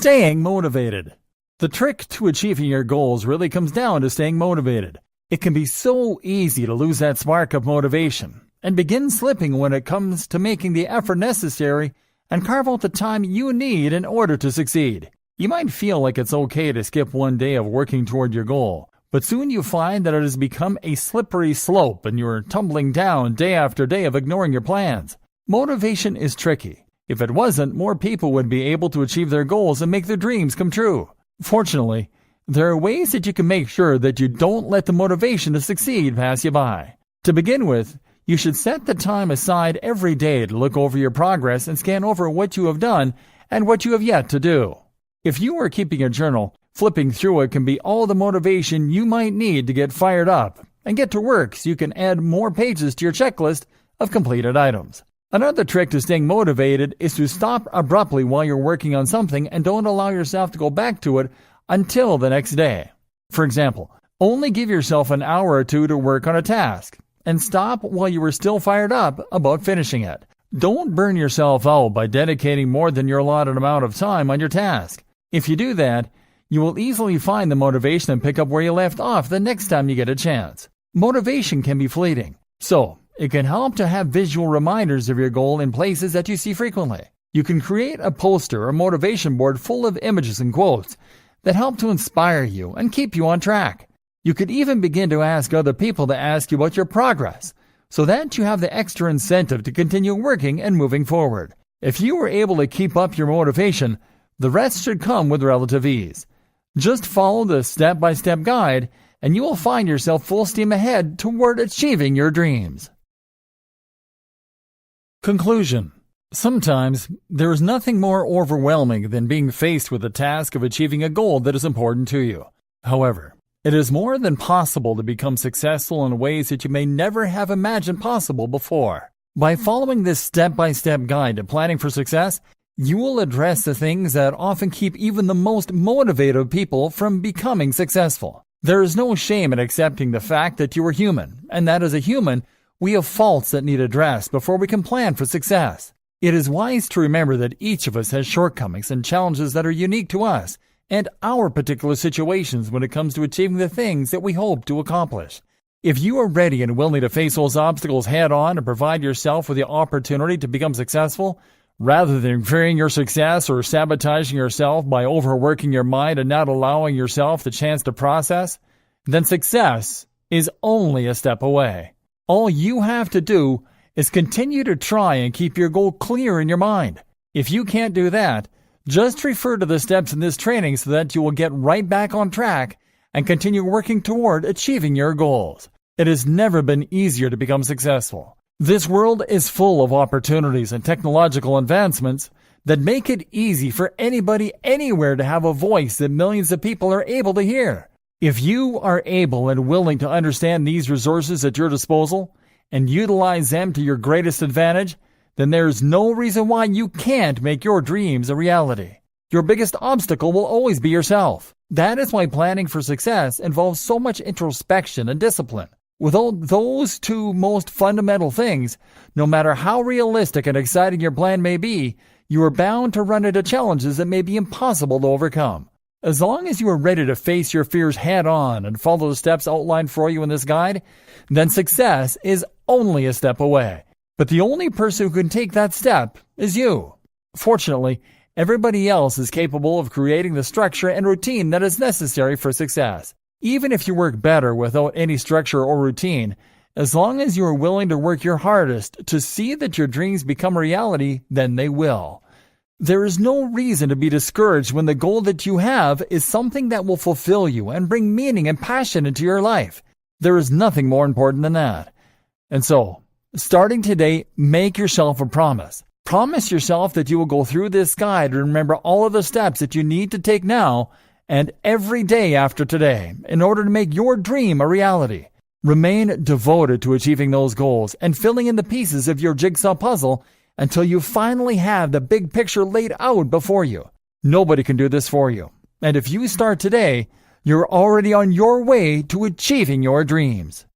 Staying motivated. The trick to achieving your goals really comes down to staying motivated. It can be so easy to lose that spark of motivation and begin slipping when it comes to making the effort necessary and carve out the time you need in order to succeed. You might feel like it's okay to skip one day of working toward your goal, but soon you find that it has become a slippery slope and you're tumbling down day after day of ignoring your plans. Motivation is tricky. If it wasn't, more people would be able to achieve their goals and make their dreams come true. Fortunately, there are ways that you can make sure that you don't let the motivation to succeed pass you by. To begin with, you should set the time aside every day to look over your progress and scan over what you have done and what you have yet to do. If you are keeping a journal, flipping through it can be all the motivation you might need to get fired up and get to work so you can add more pages to your checklist of completed items. Another trick to staying motivated is to stop abruptly while you're working on something and don't allow yourself to go back to it until the next day. For example, only give yourself an hour or two to work on a task and stop while you are still fired up about finishing it. Don't burn yourself out by dedicating more than your allotted amount of time on your task. If you do that, you will easily find the motivation and pick up where you left off the next time you get a chance. Motivation can be fleeting, so it can help to have visual reminders of your goal in places that you see frequently. You can create a poster or motivation board full of images and quotes that help to inspire you and keep you on track. You could even begin to ask other people to ask you about your progress, so that you have the extra incentive to continue working and moving forward. If you are able to keep up your motivation, the rest should come with relative ease. Just follow the step-by-step guide, and you will find yourself full steam ahead toward achieving your dreams. Conclusion. Sometimes there is nothing more overwhelming than being faced with the task of achieving a goal that is important to you. However, it is more than possible to become successful in ways that you may never have imagined possible before. By following this step-by-step guide to planning for success, you will address the things that often keep even the most motivated people from becoming successful. There is no shame in accepting the fact that you are human, and that as a human, we have faults that need addressed before we can plan for success. It is wise to remember that each of us has shortcomings and challenges that are unique to us and our particular situations when it comes to achieving the things that we hope to accomplish. If you are ready and willing to face those obstacles head on and provide yourself with the opportunity to become successful, rather than fearing your success or sabotaging yourself by overworking your mind and not allowing yourself the chance to process, then success is only a step away. All you have to do is continue to try and keep your goal clear in your mind. If you can't do that, just refer to the steps in this training so that you will get right back on track and continue working toward achieving your goals. It has never been easier to become successful. This world is full of opportunities and technological advancements that make it easy for anybody anywhere to have a voice that millions of people are able to hear. If you are able and willing to understand these resources at your disposal and utilize them to your greatest advantage, then there is no reason why you can't make your dreams a reality. Your biggest obstacle will always be yourself. That is why planning for success involves so much introspection and discipline. Without those two most fundamental things, no matter how realistic and exciting your plan may be, you are bound to run into challenges that may be impossible to overcome. As long as you are ready to face your fears head on and follow the steps outlined for you in this guide, then success is only a step away. But the only person who can take that step is you. Fortunately, everybody else is capable of creating the structure and routine that is necessary for success. Even if you work better without any structure or routine, as long as you are willing to work your hardest to see that your dreams become a reality, then they will. There is no reason to be discouraged when the goal that you have is something that will fulfill you and bring meaning and passion into your life. There is nothing more important than that. And so, starting today, make yourself a promise. Promise yourself that you will go through this guide and remember all of the steps that you need to take now and every day after today in order to make your dream a reality. Remain devoted to achieving those goals and filling in the pieces of your jigsaw puzzle until you finally have the big picture laid out before you. Nobody can do this for you. And if you start today, you're already on your way to achieving your dreams.